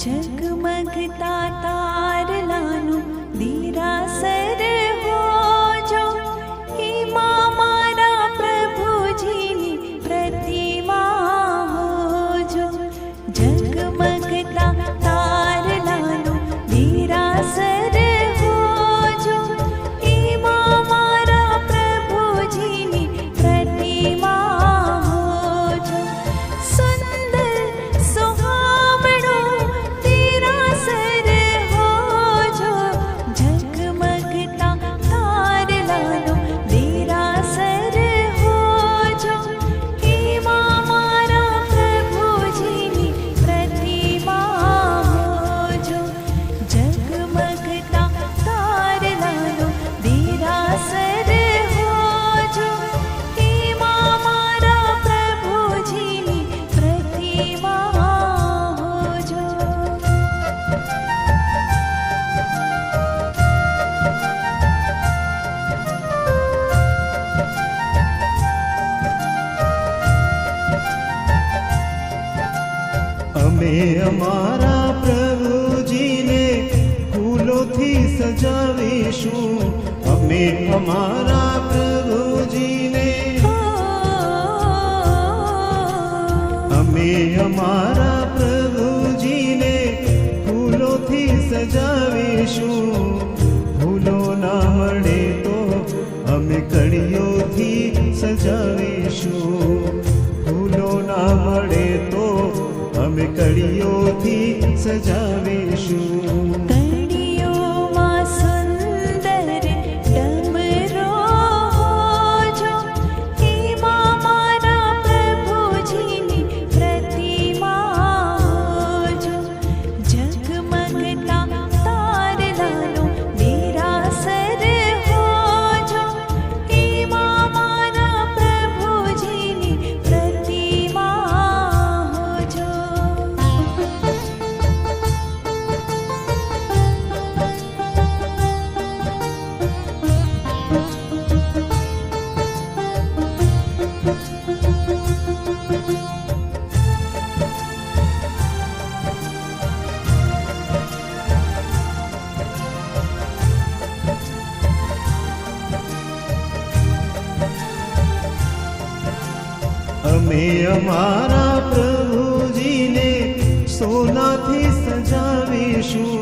ઝગમગતા તારલાનું દીરાસર હોજો, એમાં મારા પ્રભુજીની પ્રતિમા હોજો. ઝગમગતા તારલાનું દીરાસર હોજો, એમાં મારા પ્રભુજીની પ્રતિમા હોજો. સુંદર સુહામણો દીરાસર હોજો, ઝગમગતા તારલાનું દીરાસર હોજો, એમાં મારા પ્રભુજીની પ્રતિમા હોજો. ઝગમગતા તારલાનું દીરાસર હોજો, એમાં મારા પ્રભુજીની પ્રતિમા હોજો. અમે અમારા પ્રભુજીને ફૂલોથી સજાવીશું. અમે અમારા પ્રભુજીને અમે અમારા પ્રભુજીને ફૂલોથી સજાવીશું. ફૂલો ના મળે તો અમે કળીઓથી સજાવીશું. ફૂલો ના મળે તો અમે કળીઓથી સજાવીશું. કળીઓમાં સુંદર ડમરો હોજો, એમાં મારા પ્રભુજીની પ્રતિમા હોજો. ઝગમગતા તારલાનું દીરાસર હોજો, એમાં મારા પ્રભુજીની પ્રતિમા હોજો. અમે અમારા પ્રભુજીને સોનાથી સજાવીશું.